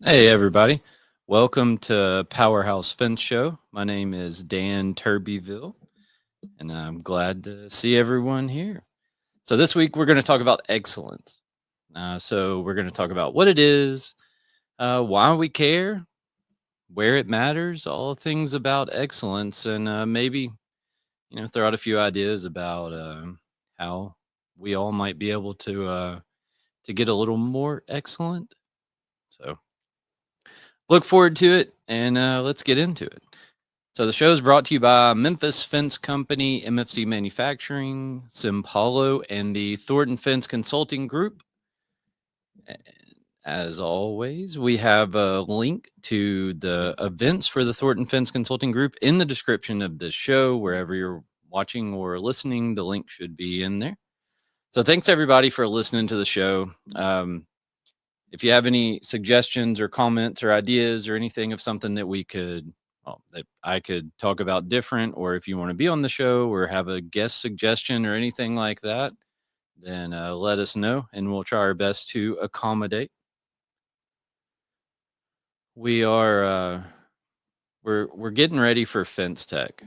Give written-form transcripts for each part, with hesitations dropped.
Hey, everybody. Welcome to Powerhouse Fence Show. My name is Dan Turbyville, and I'm glad to see everyone here. So, this week we're going to talk about excellence. We're going to talk about what it is, why we care, where it matters, all things about excellence, and maybe, throw out a few ideas about how we all might be able to get a little more excellent. So, look forward to it, and let's get into it. So the show is brought to you by Memphis Fence Company, MFC Manufacturing, Simpalo, and the Thornton Fence Consulting Group. As always, we have a link to the events for the Thornton Fence Consulting Group in the description of this show. Wherever you're watching or listening, the link should be in there. So thanks everybody for listening to the show. If you have any suggestions or comments or ideas or anything of something that that I could talk about different, or if you want to be on the show or have a guest suggestion or anything like that, then let us know and we'll try our best to accommodate. We are we're getting ready for Fence Tech.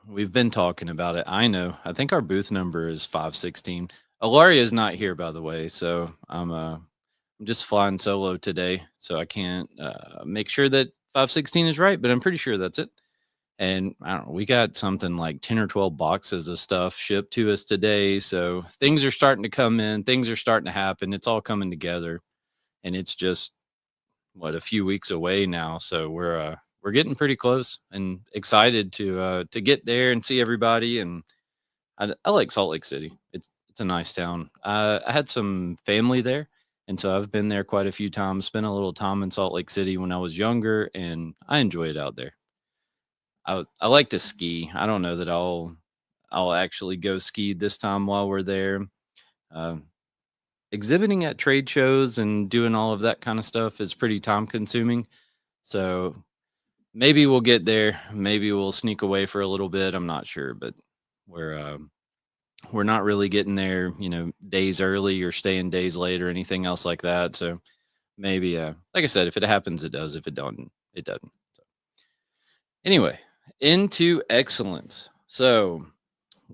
We've been talking about it. I know. I think our booth number is 516. Alaria is not here, by the way, so I'm just flying solo today, so I can't make sure that 516 is right, but I'm pretty sure that's it. And I don't know, we got something like 10 or 12 boxes of stuff shipped to us today. So things are starting to come in, things are starting to happen. It's all coming together. And it's just a few weeks away now. So we're getting pretty close and excited to get there and see everybody. And I like Salt Lake City. It's a nice town. I had some family there, and so I've been there quite a few times. Spent a little time in Salt Lake City when I was younger, and I enjoy it out there. I like to ski. I don't know that I'll actually go ski this time while we're there. Uh, Exhibiting at trade shows and doing all of that kind of stuff is pretty time consuming. So maybe we'll get there. Maybe we'll sneak away for a little bit. I'm not sure, but we're we're not really getting there, days early or staying days late or anything else like that. So maybe, like I said, if it happens, it does. If it don't, it doesn't. So anyway, into excellence. So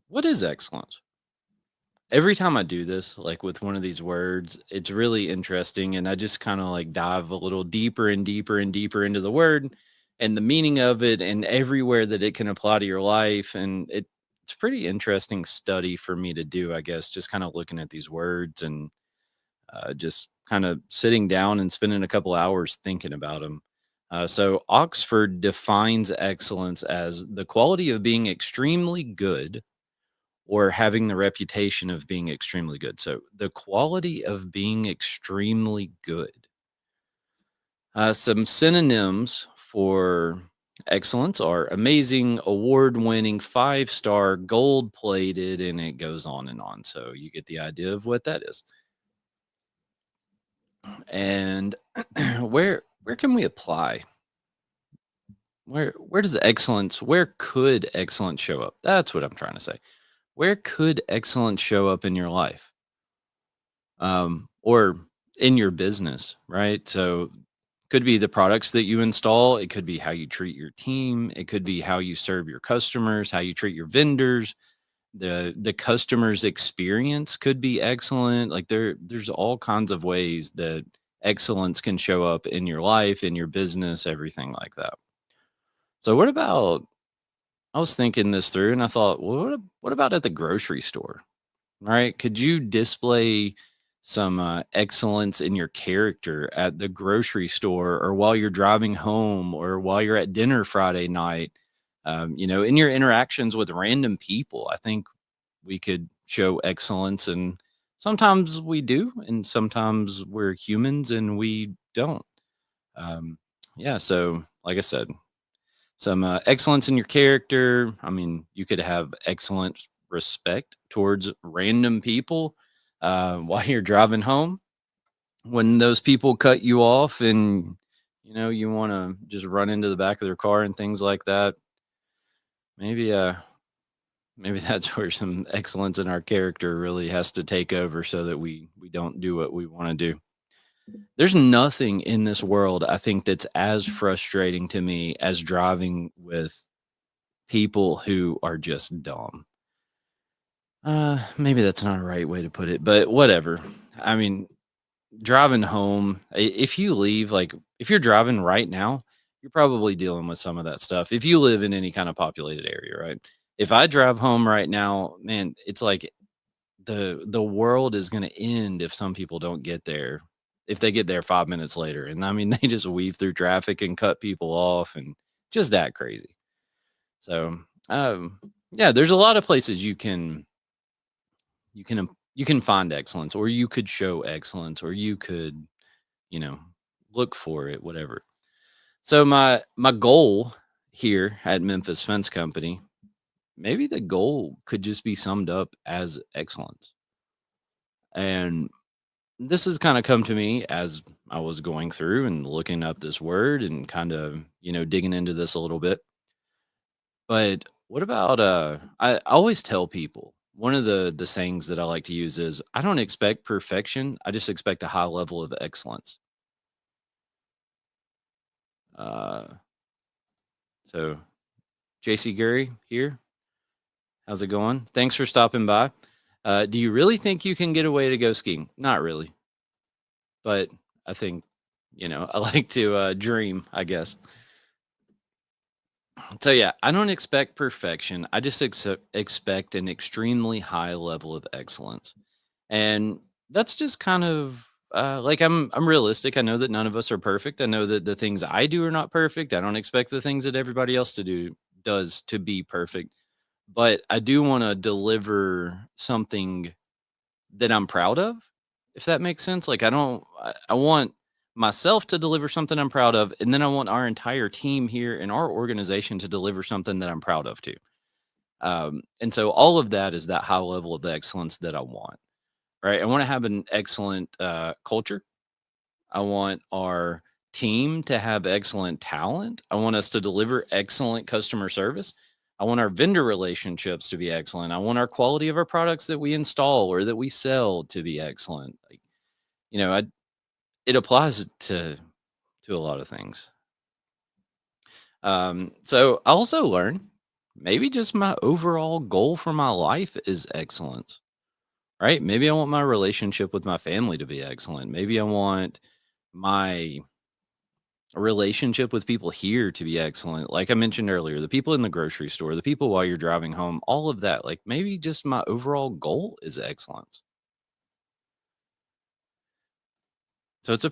what is excellence? Every time I do this, like with one of these words, it's really interesting. And I just kind of like dive a little deeper and deeper and deeper into the word and the meaning of it and everywhere that it can apply to your life. And it's a pretty interesting study for me to do, I guess, just kind of looking at these words and just kind of sitting down and spending a couple hours thinking about them. So Oxford defines excellence as the quality of being extremely good or having the reputation of being extremely good. So the quality of being extremely good. Some synonyms for excellence are amazing, award winning, 5-star, gold plated, and it goes on and on. So you get the idea of what that is. And where can we apply? Where does excellence, where could excellence show up? That's what I'm trying to say. Where could excellence show up in your life? Or in your business, right? So could be the products that you install. It could be how you treat your team. It could be how you serve your customers, how you treat your vendors. The customer's experience could be excellent. Like there's all kinds of ways that excellence can show up in your life, in your business, everything like that. So what about I was thinking this through and I thought, well, what about at the grocery store? Right? Could you display some excellence in your character at the grocery store or while you're driving home or while you're at dinner Friday night? In your interactions with random people, I think we could show excellence. And sometimes we do, and sometimes we're humans and we don't. Yeah. So, like I said, some excellence in your character. I mean, you could have excellent respect towards random people while you're driving home. When those people cut you off and you want to just run into the back of their car and things like that, maybe maybe that's where some excellence in our character really has to take over so that we don't do what we want to do. There's nothing in this world I think that's as frustrating to me as driving with people who are just dumb. Maybe that's not a right way to put it, but whatever. I mean, driving home, if you leave, like if you're driving right now, you're probably dealing with some of that stuff. If you live in any kind of populated area, right? If I drive home right now, man, it's like the world is going to end if some people don't get there. If they get there 5 minutes later, and I mean, they just weave through traffic and cut people off, and just that crazy. So, yeah, there's a lot of places you can find excellence, or you could show excellence, or you could, you know, look for it, whatever. So my goal here at Memphis Fence Company, maybe the goal could just be summed up as excellence. And this has kind of come to me as I was going through and looking up this word and kind of, digging into this a little bit. But what about I always tell people one of the sayings that I like to use is I don't expect perfection. I just expect a high level of excellence. Uh so JC Gary here. How's it going? Thanks for stopping by. Do you really think you can get away to go skiing? Not really, but I think, I like to dream, I guess. So yeah, I don't expect perfection. I just expect an extremely high level of excellence. And that's just kind of like I'm realistic. I know that none of us are perfect. I know that the things I do are not perfect. I don't expect the things that everybody else to do does to be perfect. But I do want to deliver something that I'm proud of, if that makes sense. Like I want myself to deliver something I'm proud of, and then I want our entire team here in our organization to deliver something that I'm proud of too. And so all of that is that high level of excellence that I want. Right? I want to have an excellent culture. I want our team to have excellent talent. I want us to deliver excellent customer service. I want our vendor relationships to be excellent. I want our quality of our products that we install or that we sell to be excellent. Like, you know, I, it applies to a lot of things. So I also learned maybe just my overall goal for my life is excellence. Right? Maybe I want my relationship with my family to be excellent. Maybe I want my relationship with people here to be excellent. Like I mentioned earlier, the people in the grocery store, the people while you're driving home, all of that. Like maybe just my overall goal is excellence. So it's a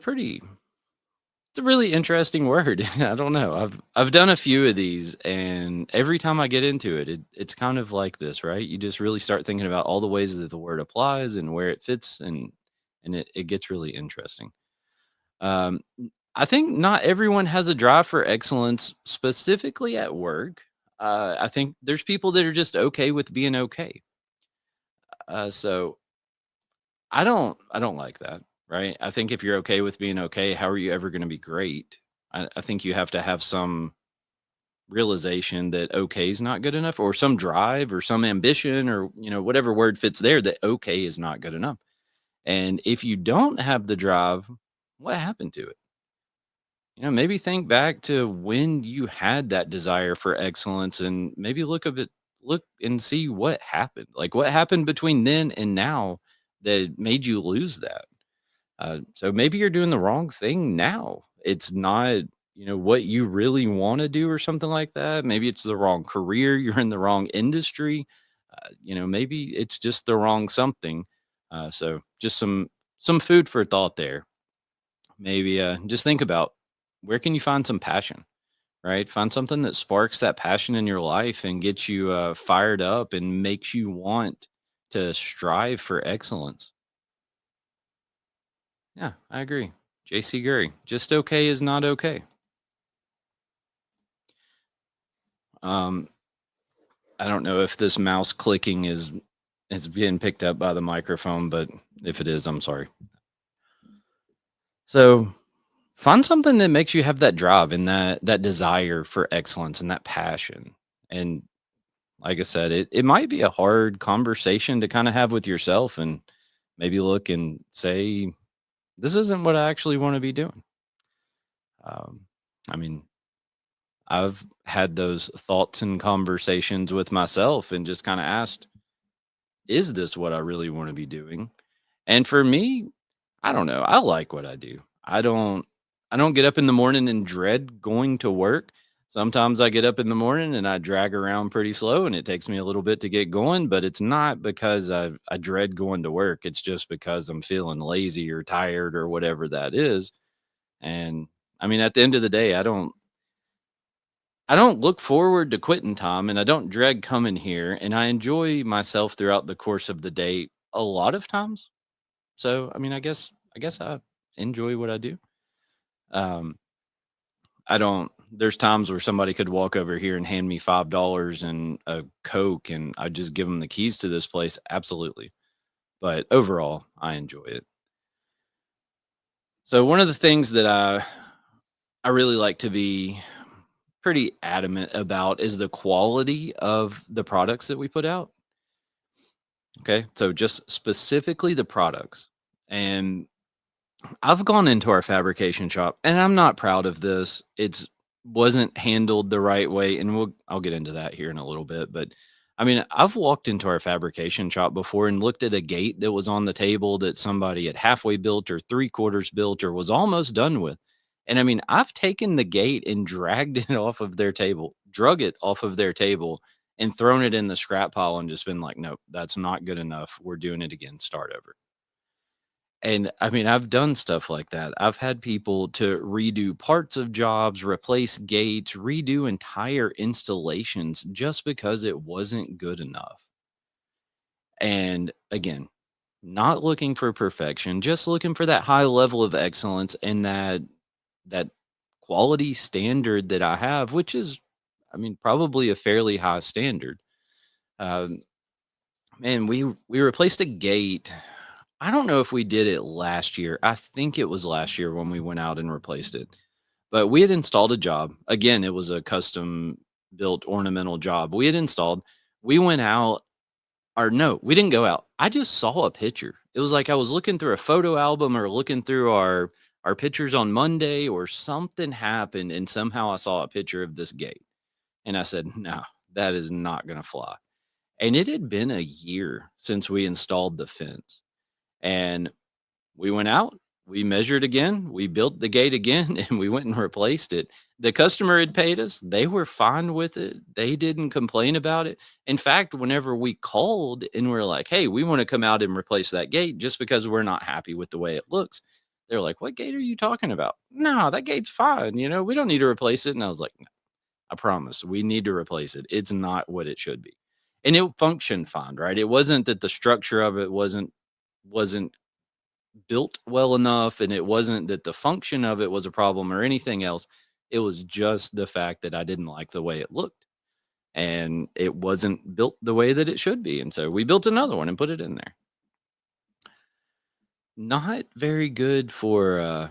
really interesting word. I don't know. I've done a few of these, and every time I get into it, it's kind of like this, right? You just really start thinking about all the ways that the word applies and where it fits, and it gets really interesting. Um, I think not everyone has a drive for excellence specifically at work. I think there's people that are just okay with being okay. So I don't like that, right? I think if you're okay with being okay, how are you ever going to be great? I think you have to have some realization that okay is not good enough, or some drive, or some ambition, or whatever word fits there. That okay is not good enough. And if you don't have the drive, what happened to it? Maybe think back to when you had that desire for excellence, and maybe look and see what happened. Like what happened between then and now that made you lose that. So maybe you're doing the wrong thing now. It's not, what you really want to do or something like that. Maybe it's the wrong career. You're in the wrong industry. Maybe it's just the wrong something. So just some food for thought there. Maybe just think about where can you find some passion, right? Find something that sparks that passion in your life and gets you fired up and makes you want to strive for excellence. Yeah, I agree. JC Gurry, just okay is not okay. Um, I don't know if this mouse clicking is being picked up by the microphone, but if it is, I'm sorry. So find something that makes you have that drive and that desire for excellence and that passion. And like I said, it might be a hard conversation to kind of have with yourself, and maybe look and say, this isn't what I actually want to be doing. Um, I mean, I've had those thoughts and conversations with myself and just kind of asked, is this what I really want to be doing? And for me, I don't know. I like what I do. I don't get up in the morning and dread going to work. Sometimes I get up in the morning and I drag around pretty slow and it takes me a little bit to get going, but it's not because I dread going to work. It's just because I'm feeling lazy or tired or whatever that is. And I mean, at the end of the day, I don't look forward to quitting Tom and I don't dread coming here and I enjoy myself throughout the course of the day a lot of times. So, I mean, I guess I enjoy what I do. Um, I don't there's times where somebody could walk over here and hand me $5 and a Coke and I just give them the keys to this place. Absolutely. But overall, I enjoy it. So one of the things that I really like to be pretty adamant about is the quality of the products that we put out. Okay. So just specifically the products. And I've gone into our fabrication shop and I'm not proud of this. It's wasn't handled the right way and I'll get into that here in a little bit, but I mean, I've walked into our fabrication shop before and looked at a gate that was on the table that somebody had halfway built or three-quarters built or was almost done with. And I mean, I've taken the gate and dragged it off of their table, drug it off of their table and thrown it in the scrap pile and just been like, "Nope, that's not good enough. We're doing it again. Start over." And I mean, I've done stuff like that. I've had people to redo parts of jobs, replace gates, redo entire installations just because it wasn't good enough. And again, not looking for perfection, just looking for that high level of excellence and that quality standard that I have, which is, I mean, probably a fairly high standard. Um, Man, we replaced a gate. I don't know if we did it last year. I think it was last year when we went out and replaced it. But we had installed a job. Again, it was a custom built ornamental job. We had installed. We went out or no, we didn't go out. I just saw a picture. It was like I was looking through a photo album or looking through our pictures on Monday or something happened and somehow I saw a picture of this gate. And I said, "No, that is not going to fly." And it had been a year since we installed the fence. And we went out, we measured again, we built the gate again, and we went and replaced it. The customer had paid us. They were fine with it. They didn't complain about it. In fact, whenever we called and we're like, "Hey, we want to come out and replace that gate just because we're not happy with the way it looks." They're like, "What gate are you talking about?" "No, that gate's fine. We don't need to replace it." And I was like, "No, I promise we need to replace it. It's not what it should be." And it functioned fine, right? It wasn't that the structure of it wasn't built well enough and it wasn't that the function of it was a problem or anything else. It was just the fact that I didn't like the way it looked and it wasn't built the way that it should be. And so we built another one and put it in there. Not very good for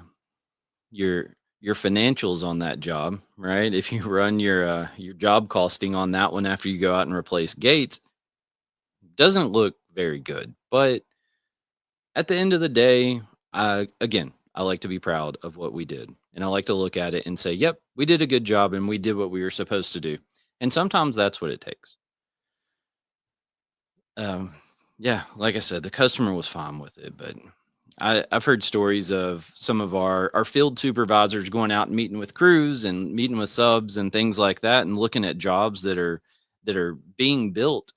your your financials on that job, right? If you run your job costing on that one after you go out and replace gates, doesn't look very good. But at the end of the day, again, I like to be proud of what we did. And I like to look at it and say, yep, we did a good job and we did what we were supposed to do. And sometimes that's what it takes. Um, yeah, like I said, the customer was fine with it, but I've heard stories of some of our field supervisors going out and meeting with crews and meeting with subs and things like that, and looking at jobs that are being built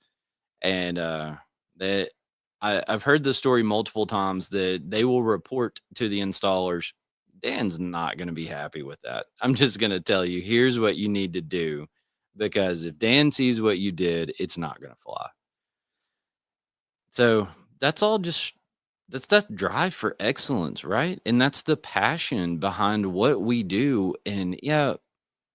and that I've heard the story multiple times that they will report to the installers, Dan's not going to be happy with that. I'm just going to tell you, here's what you need to do. Because if Dan sees what you did, it's not going to fly. So that's all just that's that drive for excellence, right? And that's the passion behind what we do. And yeah,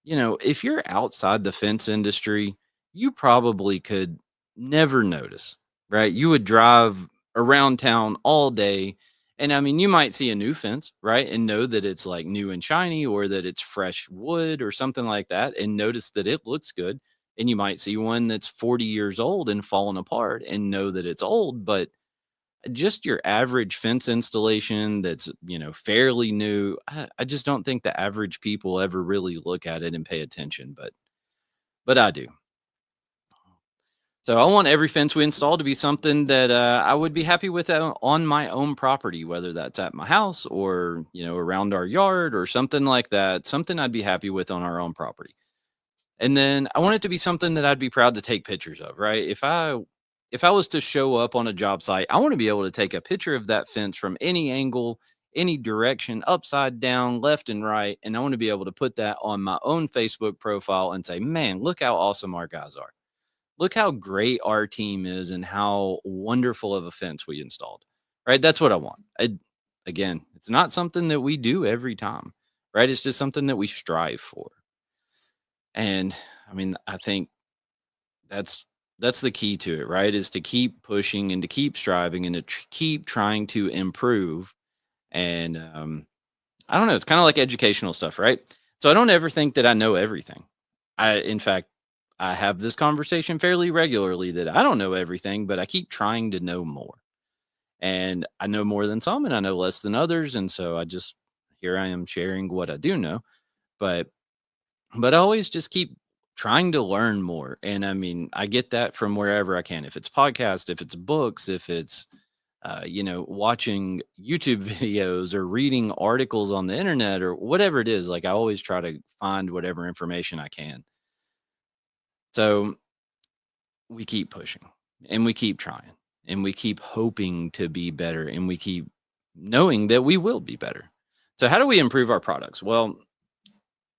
if you're outside the fence industry, you probably could never notice, right? You would drive around town all day. And I mean, you might see a new fence, right? And know that it's like new and shiny or that it's fresh wood or something like that and notice that it looks good. And you might see one that's 40 years old and fallen apart and know that it's old. But Just your average fence installation that's, fairly new. I just don't think the average people ever really look at it and pay attention, but I do. So I want every fence we install to be something that I would be happy with on my own property, whether that's at my house or around our yard or something like that. Something I'd be happy with on our own property. And then I want it to be something that I'd be proud to take pictures of, right? If I was to show up on a job site, I want to be able to take a picture of that fence from any angle, any direction, upside down, left and right, and I want to be able to put that on my own Facebook profile and say, "Man, look how awesome our guys are. Look how great our team is and how wonderful of a fence we installed." Right? That's what I want. Again, it's not something that we do every time, right? It's just something that we strive for. And I mean, I think that's that's the key to it, right? Is to keep pushing and to keep striving and to keep trying to improve. And I don't know, it's kind of like educational stuff, right? So I don't ever think that I know everything. In fact, I have this conversation fairly regularly that I don't know everything, but I keep trying to know more. And I know more than some and I know less than others. And so here I am sharing what I do know. But I always just keep trying to learn more. And I mean, I get that from wherever I can. If it's podcast, if it's books, if it's watching YouTube videos or reading articles on the internet or whatever it is, like I always try to find whatever information I can. So we keep pushing and we keep trying and we keep hoping to be better and we keep knowing that we will be better. So how do we improve our products? Well,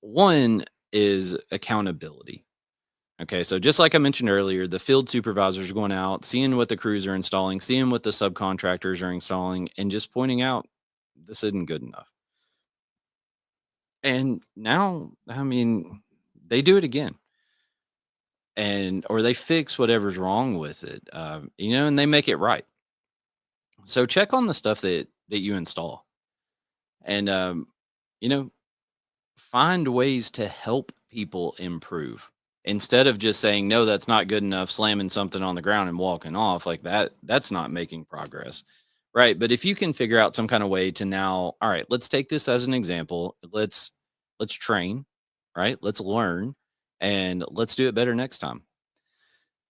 one is accountability. Okay, so just like I mentioned earlier, the field supervisors going out, seeing what the crews are installing, seeing what the subcontractors are installing, and just pointing out this isn't good enough. And now, I mean, they do it again, and or they fix whatever's wrong with it, and they make it right. So check on the stuff that you install, and you know, find ways to help people improve instead of just saying no, that's not good enough, slamming something on the ground and walking off like that's not making progress, right? But if you can figure out some kind of way to now, all right, let's take this as an example, let's train, right? Let's learn, and let's do it better next time.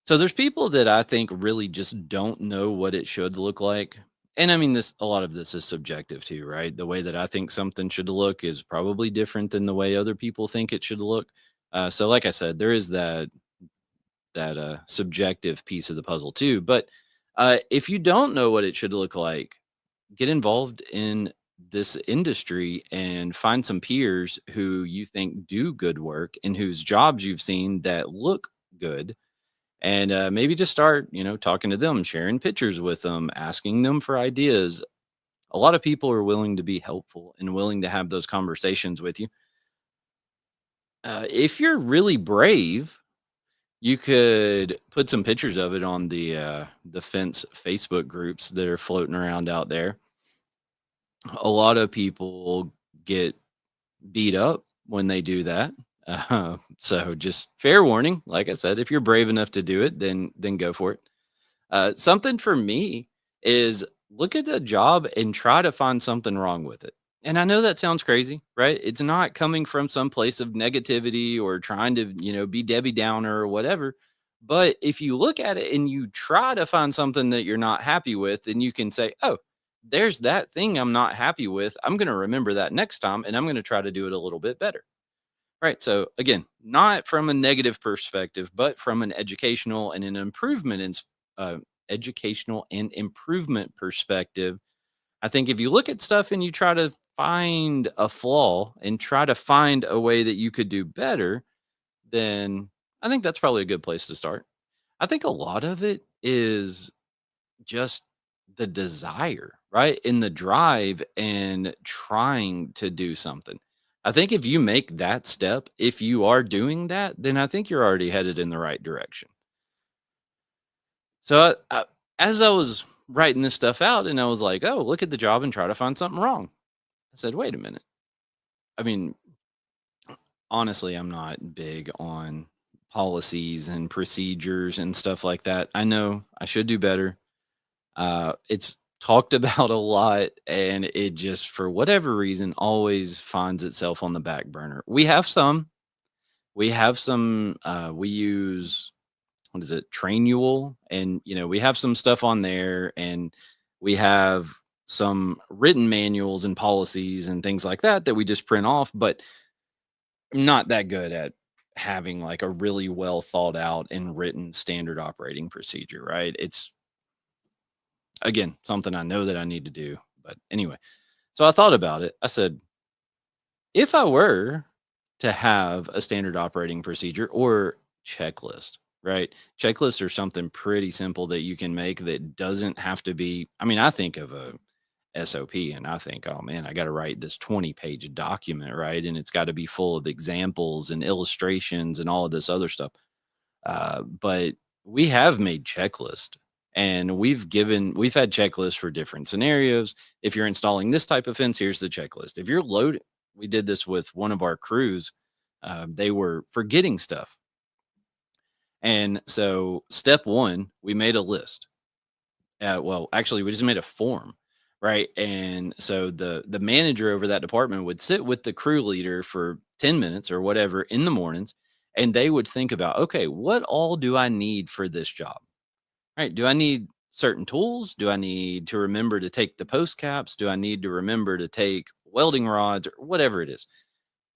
So there's people that I think really just don't know what it should look like. And I mean, this a lot of this is subjective too, right? The way that I think something should look is probably different than the way other people think it should look. So like I said, there is that subjective piece of the puzzle too. But if you don't know what it should look like, get involved in this industry and find some peers who you think do good work and whose jobs you've seen that look good, and maybe just start talking to them, sharing pictures with them, asking them for ideas. A lot of people are willing to be helpful and willing to have those conversations with you. If you're really brave, you could put some pictures of it on the fence Facebook groups that are floating around out there. A lot of people get beat up when they do that. So just fair warning. Like I said, if you're brave enough to do it, then go for it. Something for me is look at a job and try to find something wrong with it. And I know that sounds crazy, right? It's not coming from some place of negativity or trying to, be Debbie Downer or whatever. But if you look at it and you try to find something that you're not happy with, then you can say, oh, there's that thing I'm not happy with. I'm going to remember that next time and I'm going to try to do it a little bit better. Right. So again, not from a negative perspective, but from an educational and an educational and improvement perspective. I think if you look at stuff and you try to find a flaw and try to find a way that you could do better, then I think that's probably a good place to start. I think a lot of it is just the desire, right? In the drive and trying to do something. I think if you make that step, if you are doing that, then I think you're already headed in the right direction. So as I was writing this stuff out and I was like, oh, look at the job and try to find something wrong. I said, wait a minute. I mean, honestly, I'm not big on policies and procedures and stuff like that. I know I should do better. talked about a lot, and it just, for whatever reason, always finds itself on the back burner. We use, what is it, Trainual, and we have some stuff on there, and we have some written manuals and policies and things like that that we just print off, but I'm not that good at having like a really well thought out and written standard operating procedure, right? It's, again, something I know that I need to do. But anyway, so I thought about it. I said, if I were to have a standard operating procedure or checklist, right? Checklists are something pretty simple that you can make that doesn't have to be. I mean, I think of a SOP and I think, oh man, I got to write this 20-page document, right? And it's got to be full of examples and illustrations and all of this other stuff. But we have made checklist, and we've had checklists for different scenarios. If you're installing this type of fence, here's the checklist. If you're loading, we did this with one of our crews. They were forgetting stuff. And so step one, we made a list. Well, actually, we just made a form, right? And so the manager over that department would sit with the crew leader for 10 minutes or whatever in the mornings, and they would think about, okay, what all do I need for this job? Right? Do I need certain tools? Do I need to remember to take the post caps? Do I need to remember to take welding rods or whatever it is?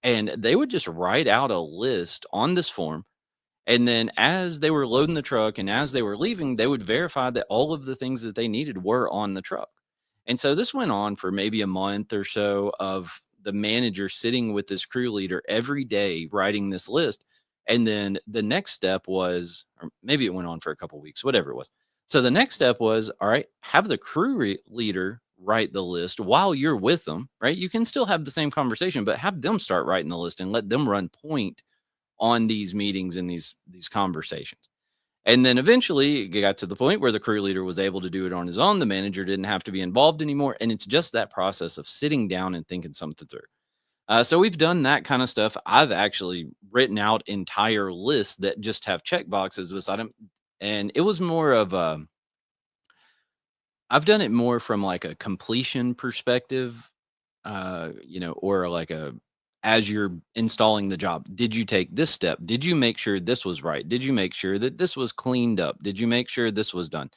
And they would just write out a list on this form, and then as they were loading the truck and as they were leaving, they would verify that all of the things that they needed were on the truck. And so this went on for maybe a month or so of the manager sitting with this crew leader every day writing this list. And then the next step was, or maybe it went on for a couple weeks, whatever it was. So the next step was, all right, have the leader write the list while you're with them, right? You can still have the same conversation, but have them start writing the list and let them run point on these meetings and these conversations. And then eventually it got to the point where the crew leader was able to do it on his own. The manager didn't have to be involved anymore. And it's just that process of sitting down and thinking something through. So we've done that kind of stuff. I've actually written out entire lists that just have check boxes beside them. And it was more of a, I've done it more from like a completion perspective, or like a, as you're installing the job, did you take this step? Did you make sure this was right? Did you make sure that this was cleaned up? Did you make sure this was done?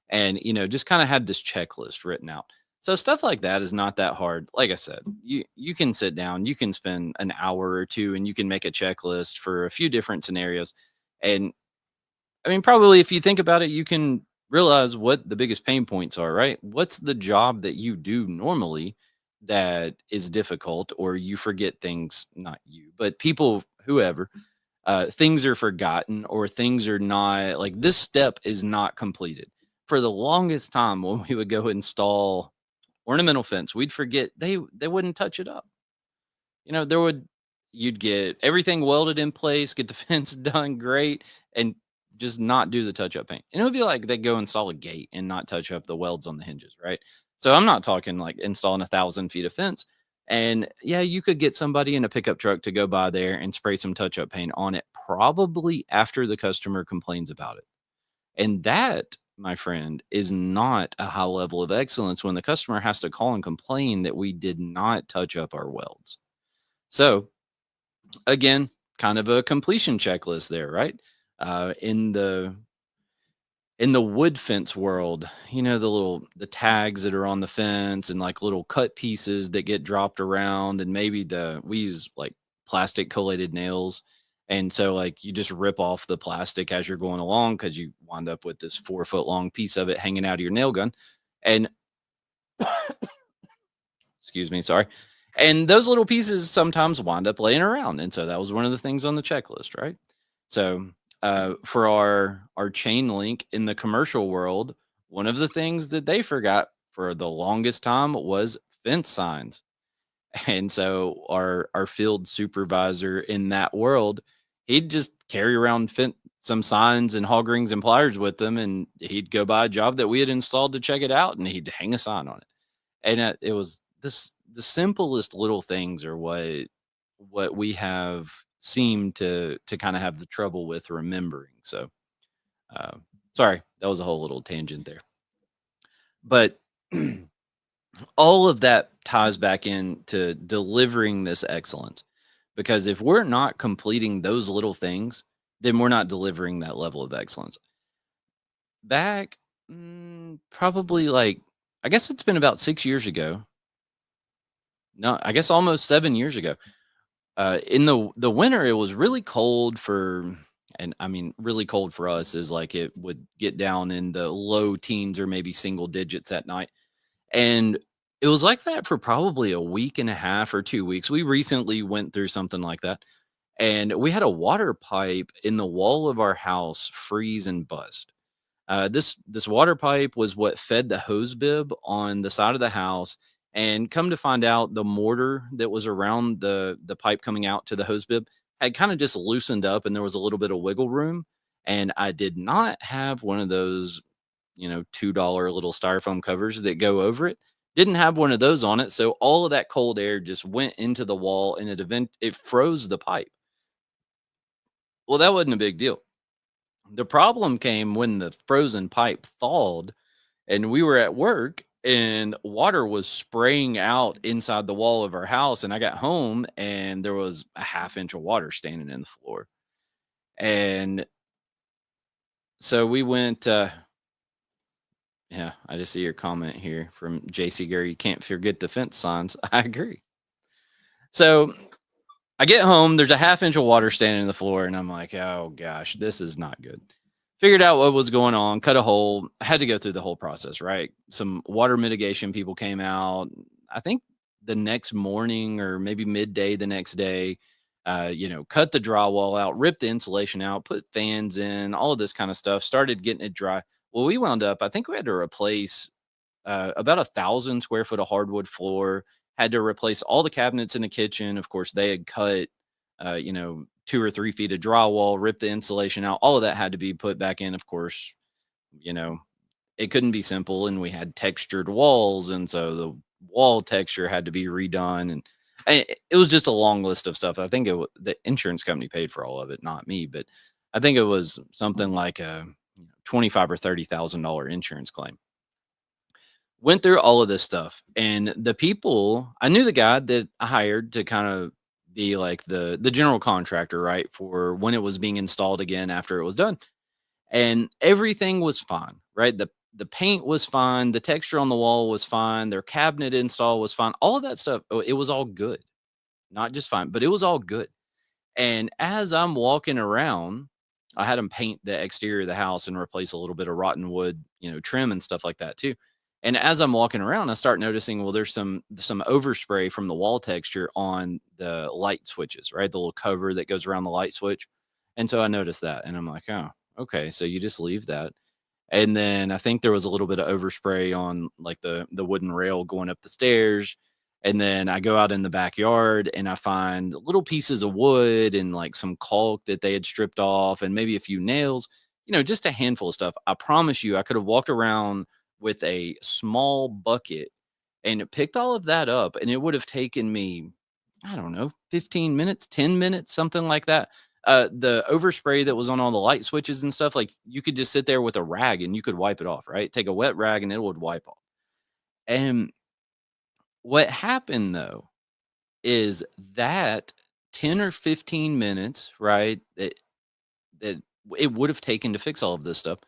And, just kind of had this checklist written out. So stuff like that is not that hard. Like I said, you can sit down, you can spend an hour or two and you can make a checklist for a few different scenarios. And I mean, probably if you think about it, you can realize what the biggest pain points are, right? What's the job that you do normally that is difficult, or you forget things, not you, but people, whoever, things are forgotten, or things are not, like, this step is not completed. For the longest time, when we would go install ornamental fence, we'd forget they wouldn't touch it up. There would, you'd get everything welded in place, get the fence done great, and just not do the touch up paint. And it would be like they go install a gate and not touch up the welds on the hinges, right? So I'm not talking like installing 1,000 feet of fence. And yeah, you could get somebody in a pickup truck to go by there and spray some touch up paint on it, probably after the customer complains about it. And that, my friend, is not a high level of excellence when the customer has to call and complain that we did not touch up our welds. So again, kind of a completion checklist there, right? In the wood fence world, the tags that are on the fence and like little cut pieces that get dropped around, and maybe we use like plastic collated nails. And so like you just rip off the plastic as you're going along, because you wind up with this 4 foot long piece of it hanging out of your nail gun. And excuse me, sorry. And those little pieces sometimes wind up laying around. And so that was one of the things on the checklist, right? So for our chain link in the commercial world, one of the things that they forgot for the longest time was fence signs. And so our field supervisor in that world, he'd just carry around some signs and hog rings and pliers with them, and he'd go by a job that we had installed to check it out, and he'd hang a sign on it. And it was the simplest little things are what we have seemed to kind of have the trouble with remembering. So uh, sorry, that was a whole little tangent there. But All of that ties back into delivering this excellence. Because if we're not completing those little things, then we're not delivering that level of excellence. Back, probably like, I guess it's been about 6 years ago. No, I guess almost 7 years ago. In the winter, it was really cold and I mean, really cold for us is like it would get down in the low teens or maybe single digits at night. And it was like that for probably a week and a half or 2 weeks. We recently went through something like that. And we had a water pipe in the wall of our house freeze and bust. This water pipe was what fed the hose bib on the side of the house. And come to find out, the mortar that was around the pipe coming out to the hose bib had kind of just loosened up, and there was a little bit of wiggle room. And I did not have one of those, $2 little styrofoam covers that go over it. Didn't have one of those on it, so all of that cold air just went into the wall, and it froze the pipe. Well, that wasn't a big deal. The problem came when the frozen pipe thawed and we were at work and water was spraying out inside the wall of our house. And I got home and there was a half inch of water standing in the floor. And so we went, yeah, I just see your comment here from JC Gary. You can't forget the fence signs. I agree. So I get home, there's a half inch of water standing in the floor, and I'm like, oh gosh, this is not good. Figured out what was going on, cut a hole. I had to go through the whole process, right? Some water mitigation people came out. I think the next morning or maybe midday the next day, cut the drywall out, ripped the insulation out, put fans in, all of this kind of stuff, started getting it dry. Well, we wound up, I think we had to replace about 1,000 square foot of hardwood floor, had to replace all the cabinets in the kitchen. Of course, they had cut, 2 or 3 feet of drywall, ripped the insulation out. All of that had to be put back in. Of course, you know, it couldn't be simple. And we had textured walls. And so the wall texture had to be redone. And it was just a long list of stuff. I think the insurance company paid for all of it, not me. But I think it was something like a 25 or $30,000 insurance claim. Went through all of this stuff, and the people, I knew the guy that I hired to kind of be like the general contractor, right, for when it was being installed again after it was done. And everything was fine, right? The paint was fine, the texture on the wall was fine, their cabinet install was fine. All of that stuff, it was all good. Not just fine, but it was all good. And as I'm walking around, I had them paint the exterior of the house and replace a little bit of rotten wood, trim and stuff like that too. And as I'm walking around, I start noticing, well, there's some overspray from the wall texture on the light switches, right? The little cover that goes around the light switch. And so I noticed that, and I'm like, oh, okay. So you just leave that. And then I think there was a little bit of overspray on like the wooden rail going up the stairs. And then I go out in the backyard and I find little pieces of wood and like some caulk that they had stripped off and maybe a few nails, just a handful of stuff. I promise you, I could have walked around with a small bucket and picked all of that up, and it would have taken me, I don't know, 15 minutes, 10 minutes, something like that. The overspray that was on all the light switches and stuff, like you could just sit there with a rag and you could wipe it off, right? Take a wet rag and it would wipe off. And what happened though is that 10 or 15 minutes, right? That it would have taken to fix all of this stuff.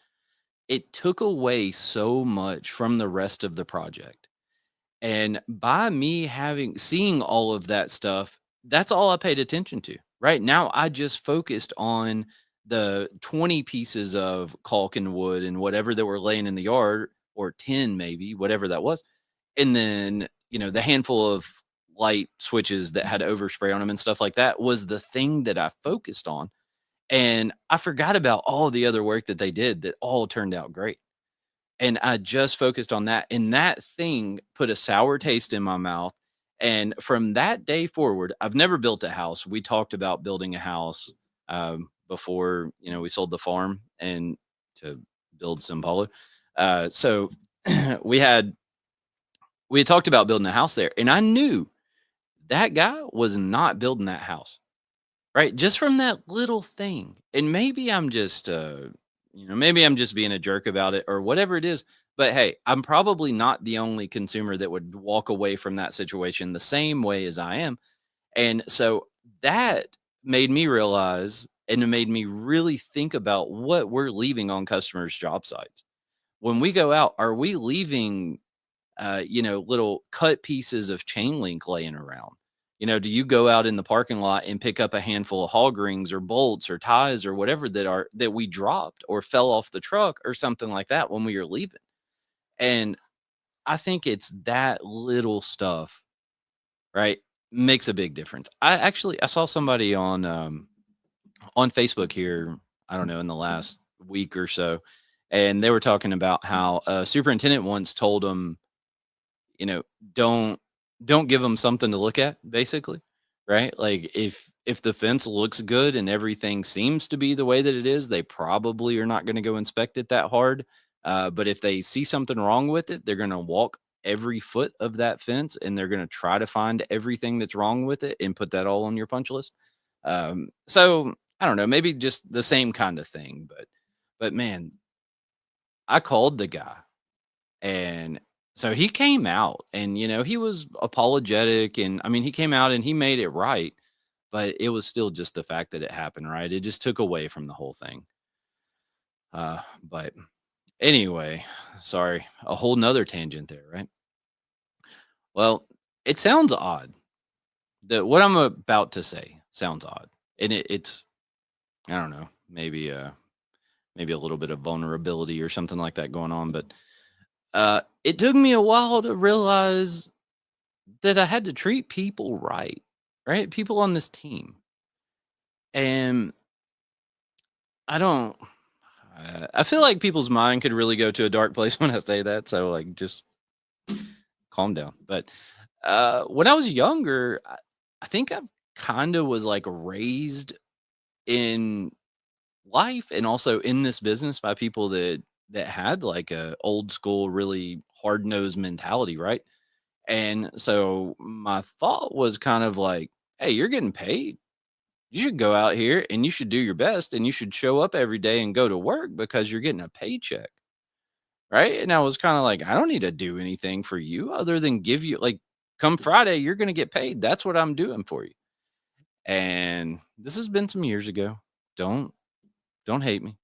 It took away so much from the rest of the project. And by me seeing all of that stuff, that's all I paid attention to. Right now, I just focused on the 20 pieces of caulk and wood and whatever that were laying in the yard, or 10 maybe, whatever that was. And then, the handful of light switches that had overspray on them and stuff like that was the thing that I focused on. And I forgot about all the other work that they did that all turned out great. And I just focused on that, and that thing put a sour taste in my mouth. And from that day forward, I've never built a house. We talked about building a house before, we sold the farm and to build Simpolo. So we had talked about building a house there, and I knew that guy was not building that house, right? Just from that little thing. And maybe I'm just maybe I'm just being a jerk about it or whatever it is. But hey, I'm probably not the only consumer that would walk away from that situation the same way as I am. And so that made me realize, and it made me really think about what we're leaving on customers' job sites. When we go out, are we leaving little cut pieces of chain link laying around? Do you go out in the parking lot and pick up a handful of hog rings or bolts or ties or whatever that we dropped or fell off the truck or something like that when we are leaving? And I think it's that little stuff, right? Makes a big difference. I saw somebody on Facebook here, I don't know, in the last week or so, and they were talking about how a superintendent once told them, you know, don't don't give them something to look at, basically, right? Like if the fence looks good and everything seems to be the way that it is, they probably are not going to go inspect it that hard. But if they see something wrong with it, they're going to walk every foot of that fence and they're going to try to find everything that's wrong with it and put that all on your punch list. So I don't know, maybe just the same kind of thing, but man, I called the guy, and so he came out and, he was apologetic. And I mean, he came out and he made it right, but it was still just the fact that it happened, right? It just took away from the whole thing. But anyway, sorry, a whole nother tangent there, right? Well, it sounds odd that what I'm about to say sounds odd. And it's, I don't know, maybe a little bit of vulnerability or something like that going on. But it took me a while to realize that I had to treat people right, right? People on this team. And I don't, I feel like people's mind could really go to a dark place when I say that. So, like, just calm down. But when I was younger, I think I kind of was like raised in life and also in this business by people that had like a old school, really hard nosed mentality, right? And so my thought was kind of like, hey, you're getting paid. You should go out here and you should do your best and you should show up every day and go to work because you're getting a paycheck. Right. And I was kind of like, I don't need to do anything for you other than give you, like, come Friday, you're going to get paid. That's what I'm doing for you. And this has been some years ago. Don't, don't hate me.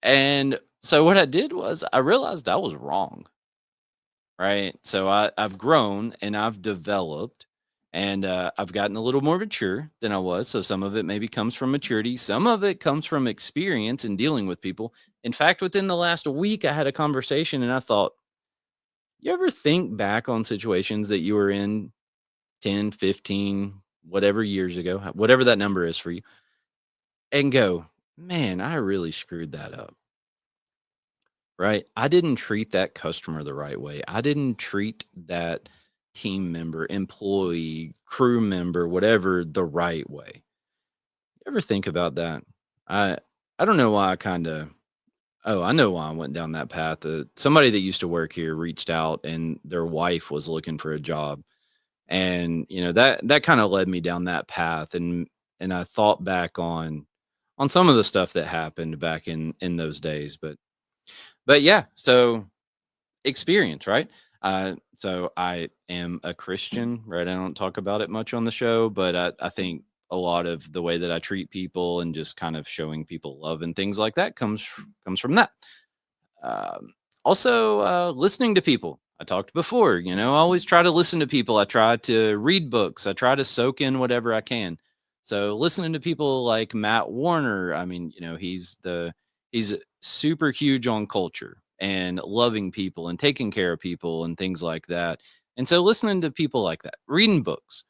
And so what I did was I realized I was wrong. Right. So I've grown and I've developed, and I've gotten a little more mature than I was. So some of it maybe comes from maturity. Some of it comes from experience in dealing with people. In fact, within the last week, I had a conversation and I thought, you ever think back on situations that you were in 10, 15, whatever years ago, whatever that number is for you, and go, man, I really screwed that up. Right. I didn't treat that customer the right way. I didn't treat that team member, employee, crew member, whatever, the right way. You ever think about that? I I don't know why I kind of oh, I know why I went down that path. Somebody that used to work here reached out and their wife was looking for a job. And that kind of led me down that path, and I thought back on some of the stuff that happened back in those days. But yeah, so experience, right? So I am a Christian, right? I don't talk about it much on the show, but I think a lot of the way that I treat people and just kind of showing people love and things like that comes from that. Also, listening to people. I talked before, I always try to listen to people. I try to read books. I try to soak in whatever I can. So listening to people like Matt Warner, I mean, he's super huge on culture and loving people and taking care of people and things like that. And so listening to people like that, reading books.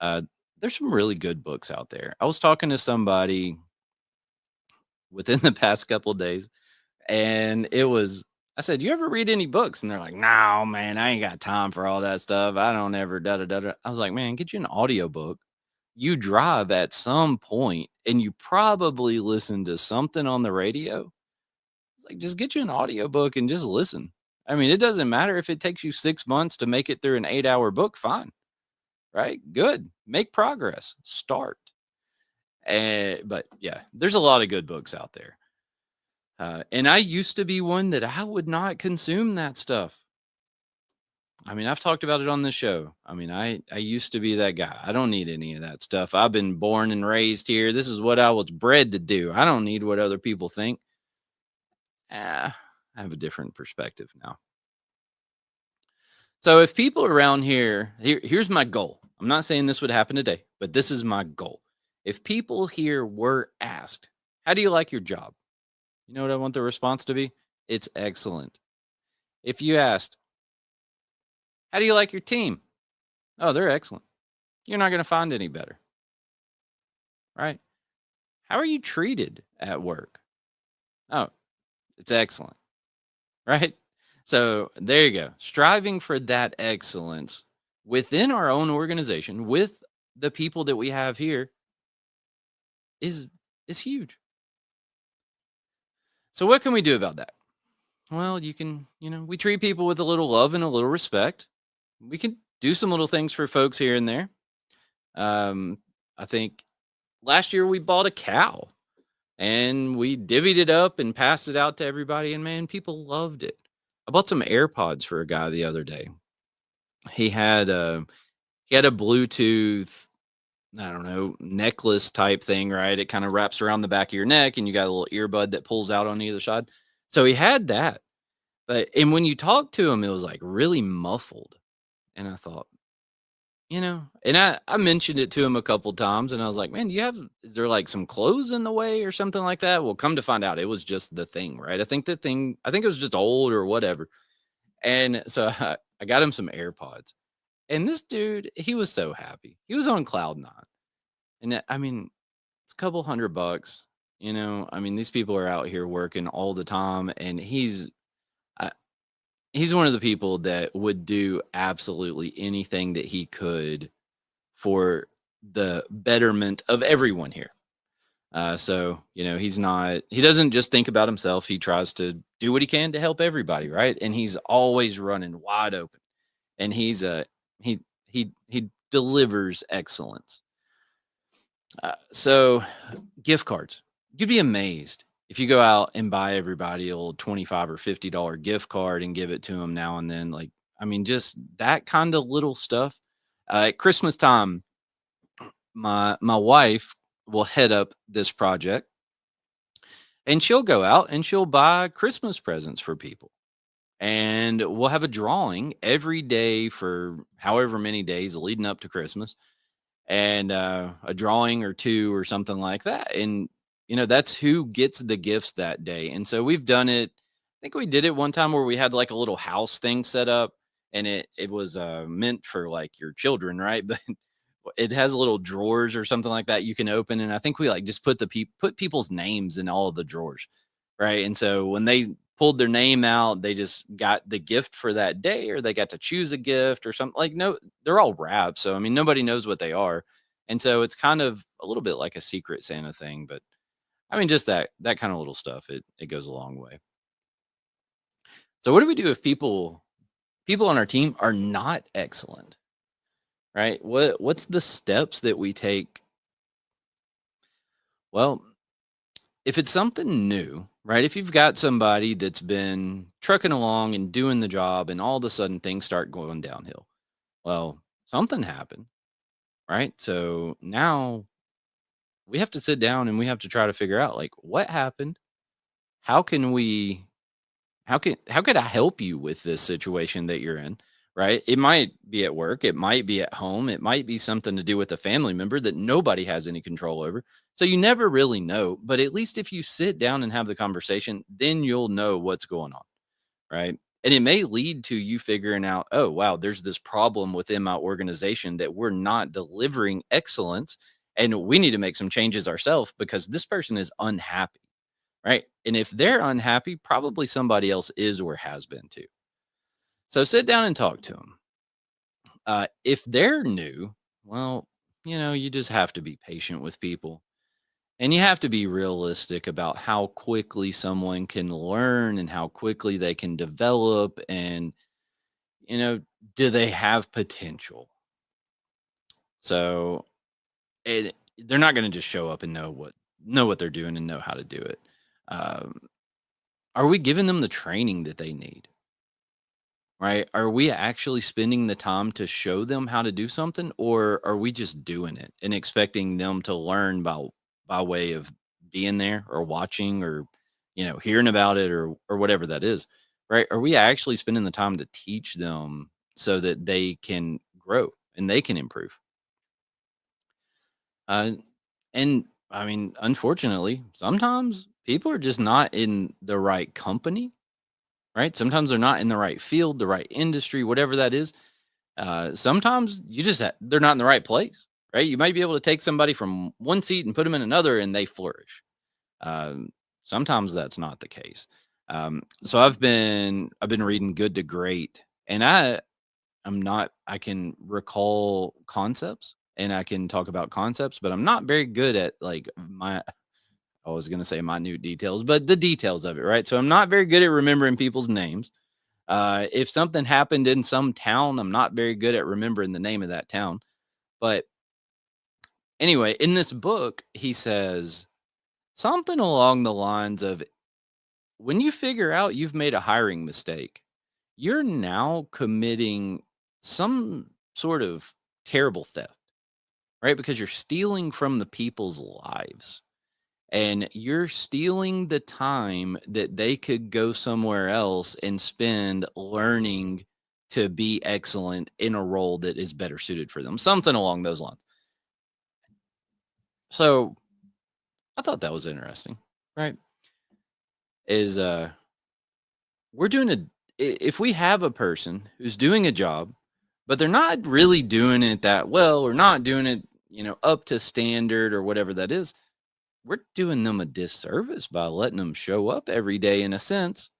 Uh, there's some really good books out there. I was talking to somebody within the past couple of days, and I said, "You ever read any books?" And they're like, "No, man, I ain't got time for all that stuff. I don't ever da da da da." I was like, "Man, get you an audiobook. You drive at some point and you probably listen to something on the radio. It's like, just get you an audiobook and just listen. I mean, it doesn't matter if it takes you 6 months to make it through an 8-hour book, fine, right? Good. Make progress. Start." But yeah, there's a lot of good books out there. And I used to be one that I would not consume that stuff. I mean, I've talked about it on the show. I mean, I used to be that guy. I don't need any of that stuff. I've been born and raised here. This is what I was bred to do. I don't need what other people think. I have a different perspective now. So if people around here's my goal. I'm not saying this would happen today, but this is my goal. If people here were asked, "How do you like your job?" You know what I want the response to be? It's excellent. If you asked, "How do you like your team?" Oh, they're excellent. You're not going to find any better, right? How are you treated at work? Oh, it's excellent, right? So there you go. Striving for that excellence within our own organization with the people that we have here is is huge. So what can we do about that? Well, we treat people with a little love and a little respect. We can do some little things for folks here and there. Um, I think last year we bought a cow and we divvied it up and passed it out to everybody, and man, people loved it. I bought some AirPods for a guy the other day. He had a he had a Bluetooth, I don't know, necklace type thing, right? It kind of wraps around the back of your neck and you got a little earbud that pulls out on either side. So he had that. But and when you talk to him, it was like really muffled. And I thought, and I mentioned it to him a couple times and I was like, man, is there like some clothes in the way or something like that? Well, come to find out, it was just the thing, right? I think it was just old or whatever. And so I got him some AirPods. And this dude, he was so happy. He was on cloud nine. And I mean, it's a couple $100. I mean, these people are out here working all the time, and uh, he's one of the people that would do absolutely anything that he could for the betterment of everyone here. So he doesn't just think about himself. He tries to do what he can to help everybody, right? And he's always running wide open. And he delivers excellence. So gift cards. You'd be amazed if you go out and buy everybody a little 25 or $50 gift card and give it to them now and then. Like, I mean, just that kind of little stuff. At Christmas time, my wife will head up this project and she'll go out and she'll buy Christmas presents for people. And we'll have a drawing every day for however many days leading up to Christmas, and a drawing or two or something like that. And that's who gets the gifts that day. And so we've done it. I think we did it one time where we had like a little house thing set up, and it was meant for like your children, right? But it has little drawers or something like that you can open, and I think we like just put people's names in all of the drawers, right? And so when they pulled their name out, they just got the gift for that day, or they got to choose a gift or something. Like, no, they're all wrapped, so I mean nobody knows what they are, and so it's kind of a little bit like a secret Santa thing. But I mean, just that kind of little stuff, it goes a long way. So what do we do if people on our team are not excellent? Right? What's the steps that we take? Well, if it's something new, right? If you've got somebody that's been trucking along and doing the job and all of a sudden things start going downhill. Well, something happened, right? So now we have to sit down and we have to try to figure out like what happened? How can we how could I help you with this situation that you're in? Right? It might be at work, it might be at home, it might be something to do with a family member that nobody has any control over. So you never really know, but at least if you sit down and have the conversation, then you'll know what's going on, right? And it may lead to you figuring out, oh, wow, there's this problem within my organization that we're not delivering excellence, and we need to make some changes ourselves because this person is unhappy, right? And if they're unhappy, probably somebody else is or has been too. So sit down and talk to them. If they're new, well, you just have to be patient with people, and you have to be realistic about how quickly someone can learn and how quickly they can develop. And, you know, do they have potential? So they're not going to just show up and know what they're doing and know how to do it. Um, are we giving them the training that they need? Right? Are we actually spending the time to show them how to do something, or are we just doing it and expecting them to learn by way of being there or watching or hearing about it or whatever that is, right? Are we actually spending the time to teach them so that they can grow and they can improve? Uh, and I mean, unfortunately, sometimes people are just not in the right company, right? Sometimes they're not in the right field, the right industry, whatever that is. Sometimes they're not in the right place, right? You might be able to take somebody from one seat and put them in another, and they flourish. Um, Sometimes that's not the case. So I've been reading Good to Great, and I can recall concepts and I can talk about concepts, but I'm not very good at like I was gonna say minute details, but the details of it, right? So I'm not very good at remembering people's names. If something happened in some town, I'm not very good at remembering the name of that town. But anyway, in this book, he says something along the lines of when you figure out you've made a hiring mistake, you're now committing some sort of terrible theft, right? Because you're stealing from the people's lives and you're stealing the time that they could go somewhere else and spend learning to be excellent in a role that is better suited for them, something along those lines. So I thought that was interesting, right? Is we're doing if we have a person who's doing a job, but they're not really doing it that well or not doing it, up to standard or whatever that is, we're doing them a disservice by letting them show up every day in a sense.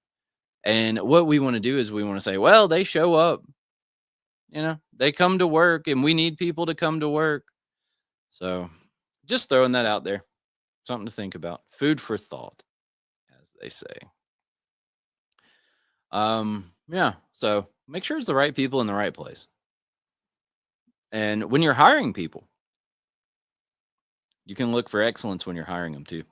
And what we want to do is we want to say, well, they show up, they come to work and we need people to come to work. So just throwing that out there, something to think about. Food for thought, as they say. Yeah. So make sure it's the right people in the right place. And when you're hiring people, you can look for excellence when you're hiring them too.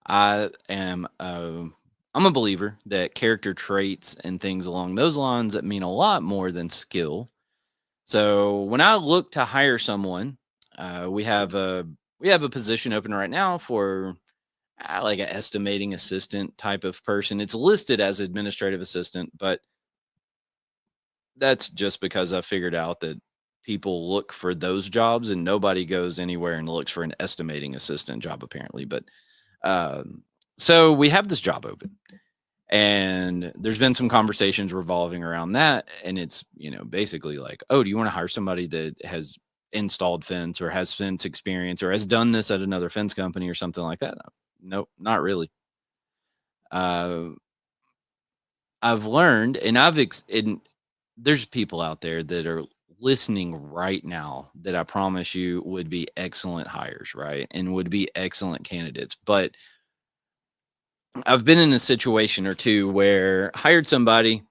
I am I'm a believer that character traits and things along those lines that mean a lot more than skill. So when I look to hire someone, we have a position open right now for like an estimating assistant type of person. It's listed as administrative assistant, but that's just because I figured out that people look for those jobs and nobody goes anywhere and looks for an estimating assistant job apparently. But um, so we have this job open and there's been some conversations revolving around that. And it's, basically like, oh, do you want to hire somebody that has installed fence or has fence experience or has done this at another fence company or something like that? Nope, not really. Uh, I've learned and and there's people out there that are listening right now that I promise you would be excellent hires, right? And would be excellent candidates. But I've been in a situation or two where hired somebody,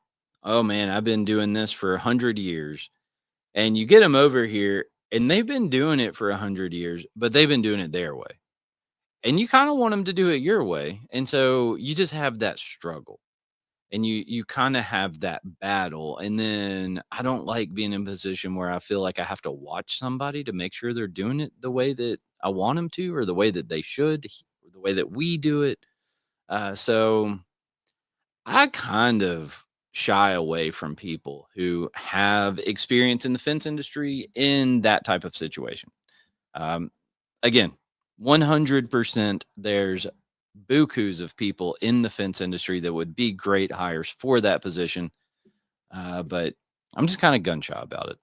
oh man, I've been doing this for 100 years. And you get them over here and they've been doing it for 100 years, but they've been doing it their way. And you kind of want them to do it your way. And so you just have that struggle and you kind of have that battle. And then I don't like being in a position where I feel like I have to watch somebody to make sure they're doing it the way that I want them to, or the way that they should, or the way that we do it. So I kind of shy away from people who have experience in the fence industry in that type of situation. Um, Again, 100% there's bukus of people in the fence industry that would be great hires for that position. But I'm just kind of gun shy about it.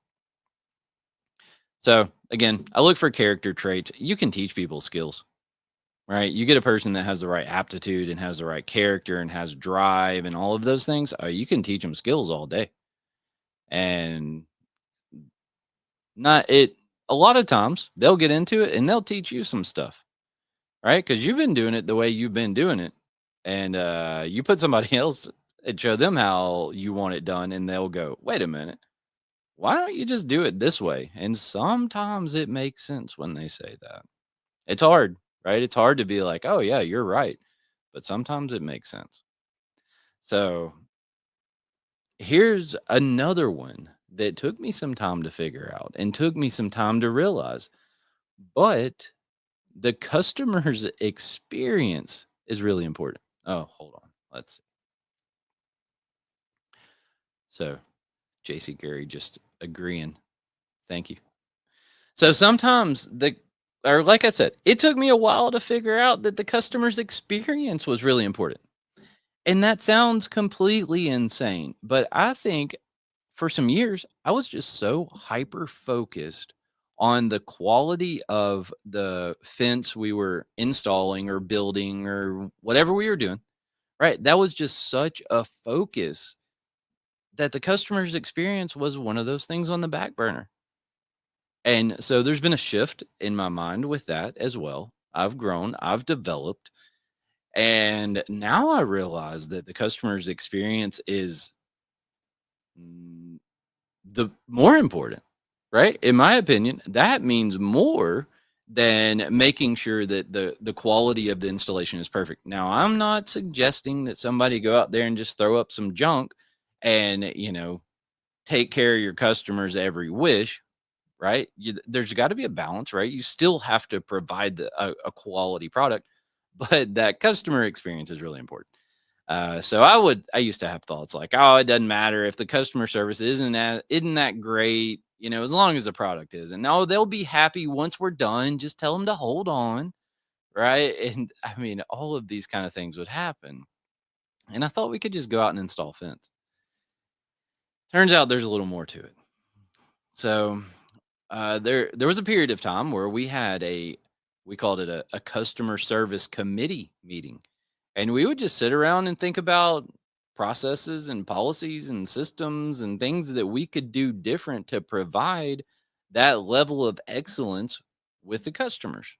So again, I look for character traits. You can teach people skills, right? You get a person that has the right aptitude and has the right character and has drive and all of those things. You can teach them skills all day. And not it, a lot of times they'll get into it and they'll teach you some stuff, right? Because you've been doing it the way you've been doing it. And you put somebody else and show them how you want it done, and they'll go, wait a minute, why don't you just do it this way? And sometimes it makes sense when they say that. It's hard, right? It's hard to be like, oh, yeah, you're right. But sometimes it makes sense. So here's another one that took me some time to figure out and took me some time to realize, but the customer's experience is really important. Oh, hold on. Let's see. So JC Gary just agreeing. Thank you. So sometimes or like I said, it took me a while to figure out that the customer's experience was really important. And that sounds completely insane, but I think for some years I was just so hyper focused on the quality of the fence we were installing or building or whatever we were doing, right? That was just such a focus that the customer's experience was one of those things on the back burner. And so there's been a shift in my mind with that as well. I've grown, I've developed, and now I realize that the customer's experience is mm, the more important, right? In my opinion, that means more than making sure that the quality of the installation is perfect. Now, I'm not suggesting that somebody go out there and just throw up some junk and, take care of your customers' every wish, right? There's got to be a balance, right? You still have to provide a quality product, but that customer experience is really important. So I used to have thoughts like, oh, it doesn't matter if the customer service isn't that great, as long as the product is. And no, they'll be happy once we're done. Just tell them to hold on, right? And I mean, all of these kind of things would happen. And I thought we could just go out and install fence. Turns out there's a little more to it. So there was a period of time where we called it a customer service committee meeting, and we would just sit around and think about processes and policies and systems and things that we could do different to provide that level of excellence with the customers.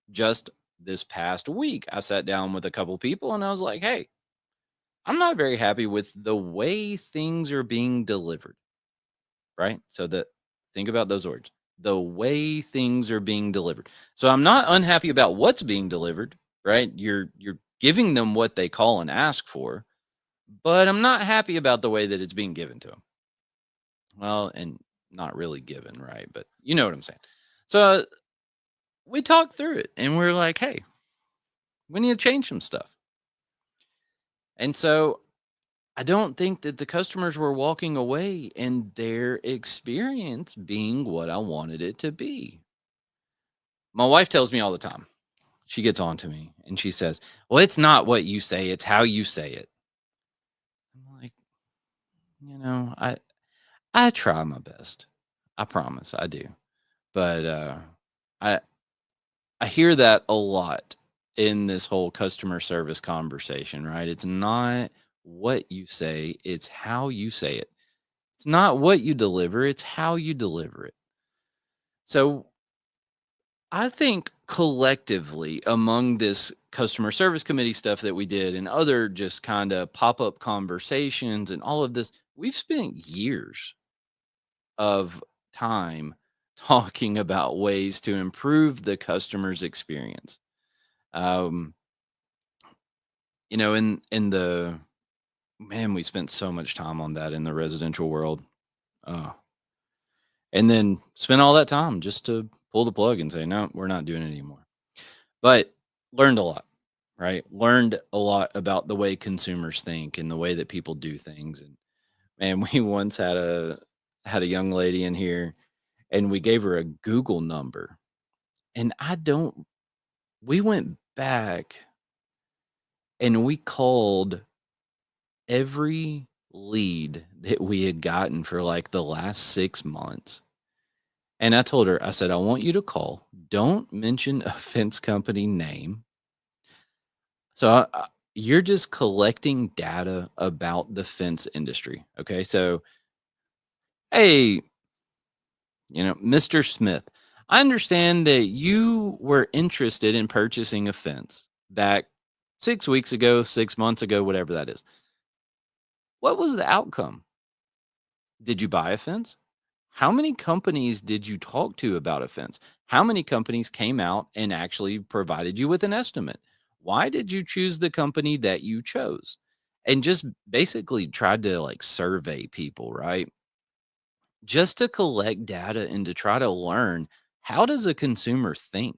Just this past week, I sat down with a couple people and I was like, hey, I'm not very happy with the way things are being delivered, right? So that think about those words. The way things are being delivered. So I'm not unhappy about what's being delivered, right? You're giving them what they call and ask for, but I'm not happy about the way that it's being given to them. Well, and not really given, right? But you know what I'm saying. So we talked through it and we're like, hey, we need to change some stuff. And so I don't think that the customers were walking away and their experience being what I wanted it to be. My wife tells me all the time. She gets on to me and she says, "Well, it's not what you say, it's how you say it." I'm like, I try my best. I promise I do. But I I hear that a lot in this whole customer service conversation, right? It's not what you say, it's how you say it. It's not what you deliver, it's how you deliver it. So I think collectively among this customer service committee stuff that we did and other just kind of pop up conversations and all of this, we've spent years of time talking about ways to improve the customer's experience. Um, in the man, we spent so much time on that in the residential world. Oh, and then spent all that time just to pull the plug and say, no, we're not doing it anymore. But learned a lot, right? Learned a lot about the way consumers think and the way that people do things. And man, we once had a young lady in here and we gave her a Google number. And we went back and we called every lead that we had gotten for like the last 6 months. And I told her, I said, I want you to call. Don't mention a fence company name. So you're just collecting data about the fence industry. Okay. So, hey, Mr. Smith, I understand that you were interested in purchasing a fence back 6 weeks ago, 6 months ago, whatever that is. What was the outcome? Did you buy a fence? How many companies did you talk to about a fence? How many companies came out and actually provided you with an estimate? Why did you choose the company that you chose? and just basically tried to like survey people, right? Just to collect data and to try to learn, how does a consumer think?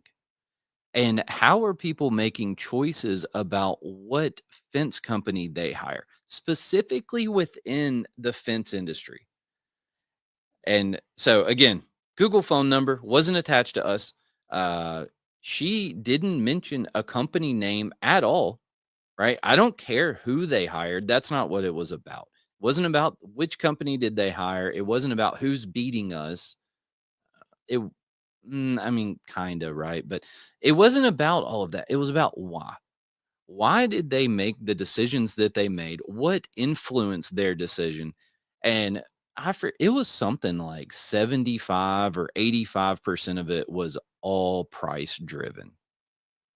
And how are people making choices about what fence company they hire, specifically within the fence industry? And so, again, Google phone number wasn't attached to us. Uh, she didn't mention a company name at all, right? I don't care who they hired. That's not what it was about. It wasn't about which company did they hire. It wasn't about who's beating us. It I mean, kinda, right? But it wasn't about all of that. It was about why. Why did they make the decisions that they made? What influenced their decision? And it was something like 75 or 85% of it was all price driven,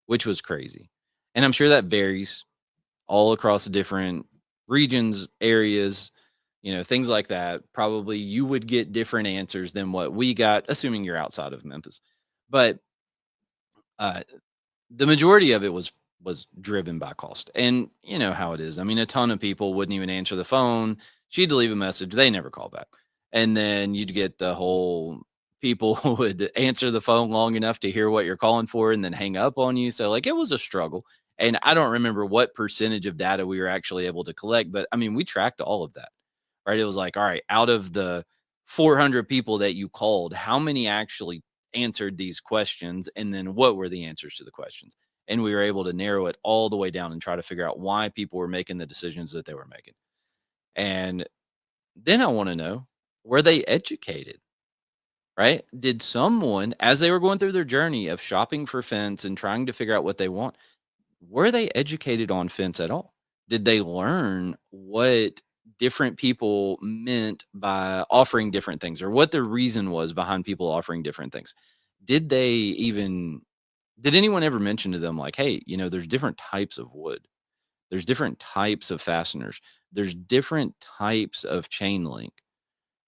which was crazy. And I'm sure that varies all across the different regions, areas, things like that. Probably you would get different answers than what we got, assuming you're outside of Memphis. But uh, the majority of it was driven by cost, and you know how it is. I mean, a ton of people wouldn't even answer the phone. She'd leave a message, they never call back, and then you'd get the whole people would answer the phone long enough to hear what you're calling for and then hang up on you. So like it was a struggle, and I don't remember what percentage of data we were actually able to collect, but I mean we tracked all of that, right? It was like, all right, out of the 400 people that you called, how many actually answered these questions, and then what were the answers to the questions? And we were able to narrow it all the way down and try to figure out why people were making the decisions that they were making. And then I want to know, were they educated? Right? Did someone, as they were going through their journey of shopping for fence and trying to figure out what they want, were they educated on fence at all? Did they learn what different people meant by offering different things, or what the reason was behind people offering different things? Did they even did anyone ever mention to them like, "Hey, there's different types of wood. There's different types of fasteners. There's different types of chain link."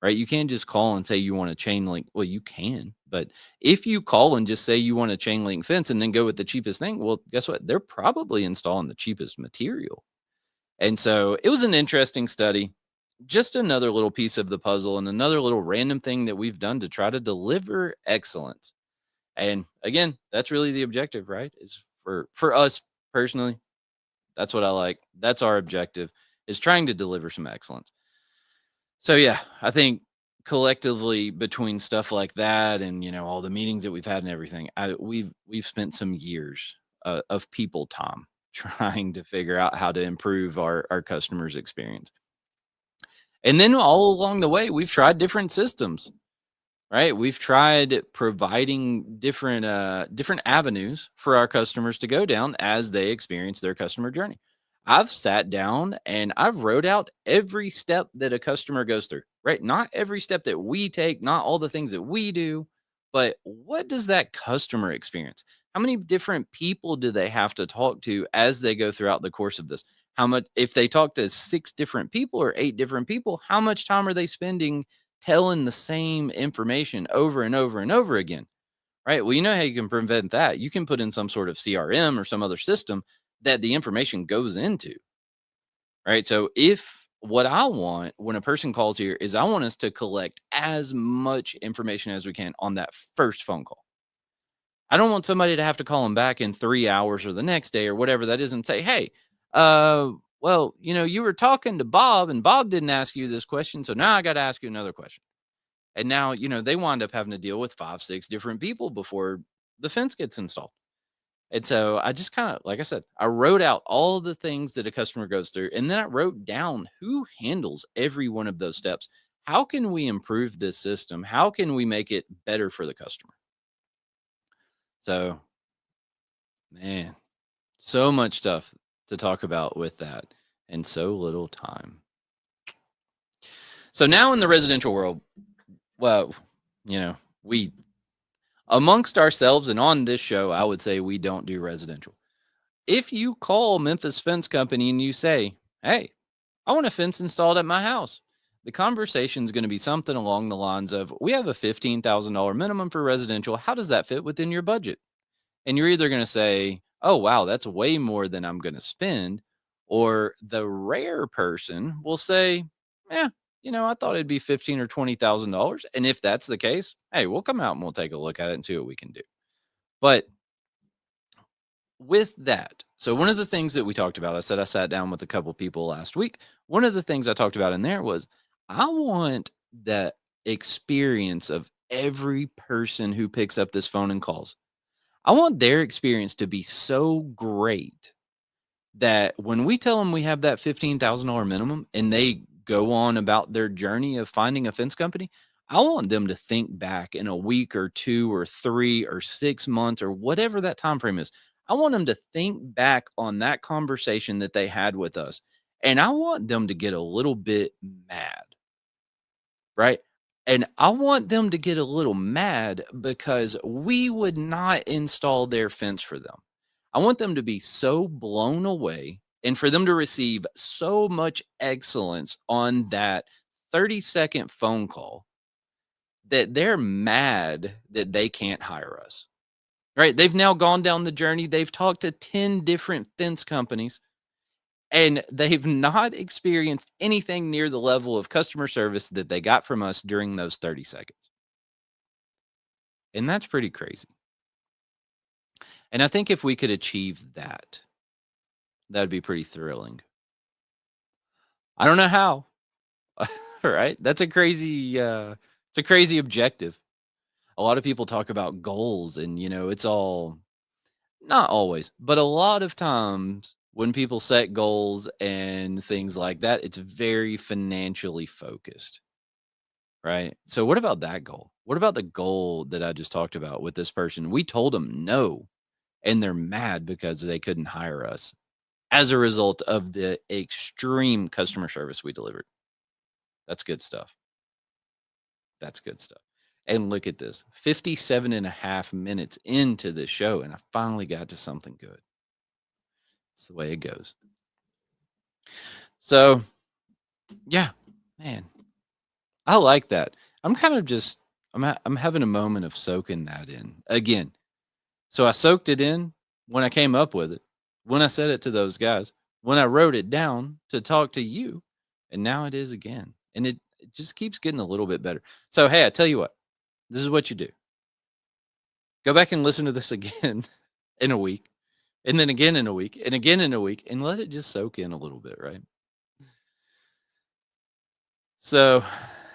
Right? You can't just call and say you want a chain link. Well, you can, but if you call and just say you want a chain link fence and then go with the cheapest thing, well, guess what? They're probably installing the cheapest material. And so it was an interesting study, just another little piece of the puzzle and another little random thing that we've done to try to deliver excellence. And again, that's really the objective, right? Is for us personally, that's what I like. That's our objective, is trying to deliver some excellence. So yeah, I think collectively between stuff like that and all the meetings that we've had and everything, we've spent some years of people time trying to figure out how to improve our customers' experience. And then all along the way, we've tried different systems, right? We've tried providing different avenues for our customers to go down as they experience their customer journey. I've sat down and I've wrote out every step that a customer goes through, right? Not every step that we take, not all the things that we do, but what does that customer experience? How many different people do they have to talk to as they go throughout the course of this? How much, if they talk to 6 different people or 8 different people, how much time are they spending telling the same information over and over and over again? Right. Well, you know how you can prevent that? You can put in some sort of CRM or some other system that the information goes into. Right. So if what I want when a person calls here is I want us to collect as much information as we can on that first phone call. I don't want somebody to have to call them back in 3 hours or the next day or whatever that is and say, hey, well, you were talking to Bob and Bob didn't ask you this question. So now I got to ask you another question. And now, they wind up having to deal with 5, 6 different people before the fence gets installed. And so I just kind of, like I said, I wrote out all the things that a customer goes through. And then I wrote down who handles every one of those steps. How can we improve this system? How can we make it better for the customer? So, man, so much stuff to talk about with that and so little time. So now in the residential world, well, we amongst ourselves and on this show, I would say we don't do residential. If you call Memphis Fence Company and you say, hey, I want a fence installed at my house, the conversation is going to be something along the lines of, we have a $15,000 minimum for residential. How does that fit within your budget? And you're either going to say, oh, wow, that's way more than I'm going to spend. Or the rare person will say, "Yeah, I thought it'd be 15 or $20,000." And if that's the case, hey, we'll come out and we'll take a look at it and see what we can do. But with that, so one of the things that we talked about, I said I sat down with a couple people last week. One of the things I talked about in there was I want the experience of every person who picks up this phone and calls. I want their experience to be so great that when we tell them we have that $15,000 minimum and they go on about their journey of finding a fence company, I want them to think back in a week or 2 or 3 or 6 months or whatever that time frame is. I want them to think back on that conversation that they had with us, and I want them to get a little bit mad, right? And I want them to get a little mad because we would not install their fence for them. I want them to be so blown away and for them to receive so much excellence on that 30-second phone call that they're mad that they can't hire us. Right? They've now gone down the journey. They've talked to 10 different fence companies and they've not experienced anything near the level of customer service that they got from us during those 30 seconds. And that's pretty crazy. And I think if we could achieve that, that'd be pretty thrilling. I don't know how. Right? That's a crazy it's a crazy objective. A lot of people talk about goals and it's all not always, but a lot of times when people set goals and things like that, it's very financially focused, right? So what about that goal? What about the goal that I just talked about with this person? We told them no, and they're mad because they couldn't hire us as a result of the extreme customer service we delivered. That's good stuff. That's good stuff. And look at this 57 and a half minutes into the show, and I finally got to something good. It's the way it goes. So, yeah, man, I like that. I'm kind of just I'm having a moment of soaking that in again. So I soaked it in when I came up with it, when I said it to those guys, when I wrote it down to talk to you, and now it is again. And it just keeps getting a little bit better. So hey, I tell you what, this is what you do. Go back and listen to this again in a week, and then again in a week, and again in a week, and let it just soak in a little bit, right? So,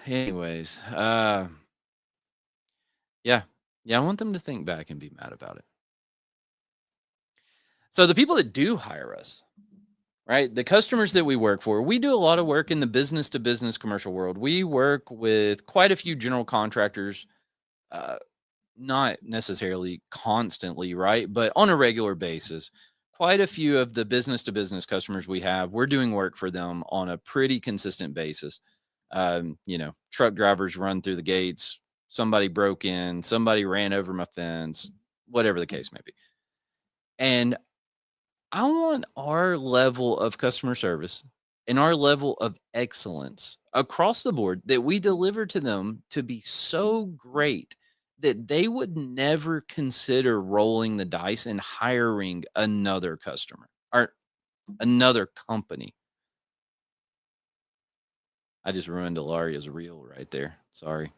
anyways, yeah, yeah, I want them to think back and be mad about it. So the people that do hire us, right? The customers that we work for, we do a lot of work in the business to business commercial world. We work with quite a few general contractors, uh, not necessarily constantly, right? But on a regular basis. Quite a few of the business to business customers we have, we're doing work for them on a pretty consistent basis. Truck drivers run through the gates, somebody broke in, somebody ran over my fence, whatever the case may be. And I want our level of customer service and our level of excellence across the board that we deliver to them to be so great that they would never consider rolling the dice and hiring another customer or another company. I just ruined Ilaria's reel right there. Sorry.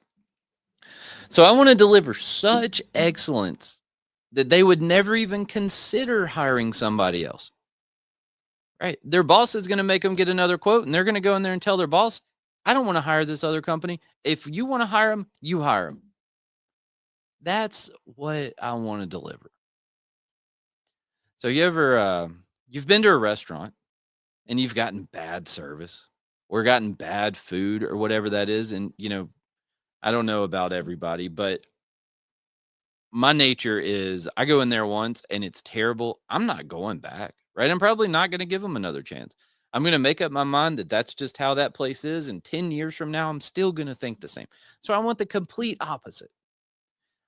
So I want to deliver such excellence that they would never even consider hiring somebody else. Right? Their boss is going to make them get another quote and they're going to go in there and tell their boss, I don't want to hire this other company. If you want to hire them, you hire them. That's what I want to deliver. So you've been to a restaurant and you've gotten bad service or gotten bad food or whatever that is. And, I don't know about everybody, but my nature is I go in there once and it's terrible. I'm not going back, right? I'm probably not going to give them another chance. I'm going to make up my mind that that's just how that place is. And 10 years from now, I'm still going to think the same. So I want the complete opposite.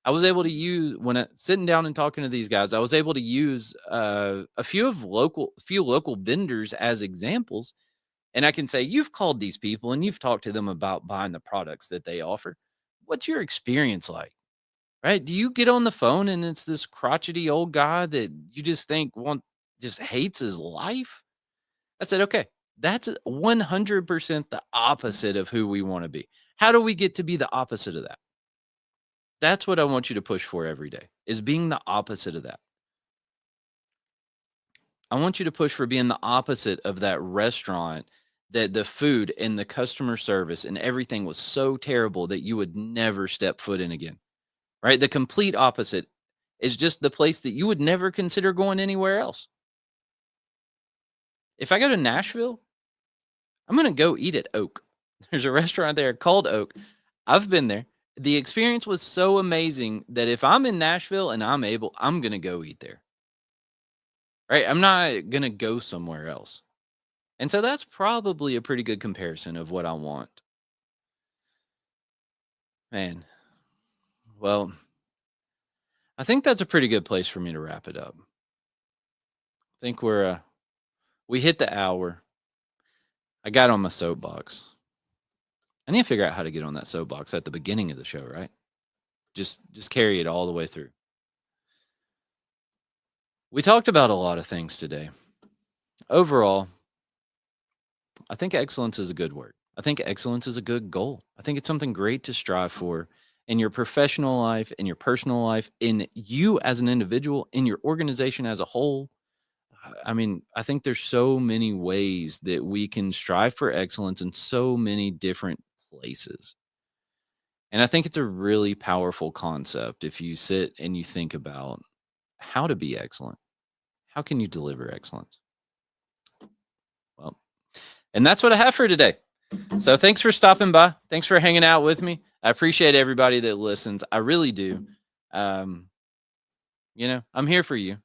I was able to use when sitting down and talking to these guys, I was able to use a few local vendors as examples. And I can say, you've called these people and you've talked to them about buying the products that they offer. What's your experience like? Right? Do you get on the phone and it's this crotchety old guy that you just think just hates his life? I said, okay, that's 100% the opposite of who we want to be. How do we get to be the opposite of that? That's what I want you to push for every day, is being the opposite of that. I want you to push for being the opposite of that restaurant that the food and the customer service and everything was so terrible that you would never step foot in again. Right? The complete opposite is just the place that you would never consider going anywhere else. If I go to Nashville, I'm going to go eat at Oak. There's a restaurant there called Oak. I've been there. The experience was so amazing that if I'm in Nashville and I'm able, I'm going to go eat there. Right? I'm not going to go somewhere else. And so that's probably a pretty good comparison of what I want. Man, well, I think that's a pretty good place for me to wrap it up. I think we hit the hour. I got on my soapbox. I need to figure out how to get on that soapbox at the beginning of the show, right? Just carry it all the way through. We talked about a lot of things today. Overall, I think excellence is a good word. I think excellence is a good goal. I think it's something great to strive for in your professional life, in your personal life, in you as an individual, in your organization as a whole. I mean, I think there's so many ways that we can strive for excellence in so many different places. And I think it's a really powerful concept if you sit and you think about how to be excellent. How can you deliver excellence? Well, and that's what I have for today. So thanks for stopping by. Thanks for hanging out with me. I appreciate everybody that listens. I really do. I'm here for you.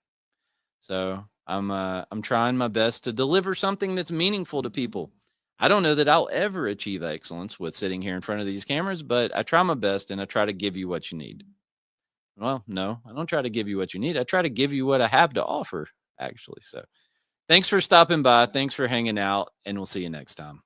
So I'm trying my best to deliver something that's meaningful to people. I don't know that I'll ever achieve excellence with sitting here in front of these cameras, but I try my best and I try to give you what you need. Well, no, I don't try to give you what you need. I try to give you what I have to offer, actually. So thanks for stopping by. Thanks for hanging out, and we'll see you next time.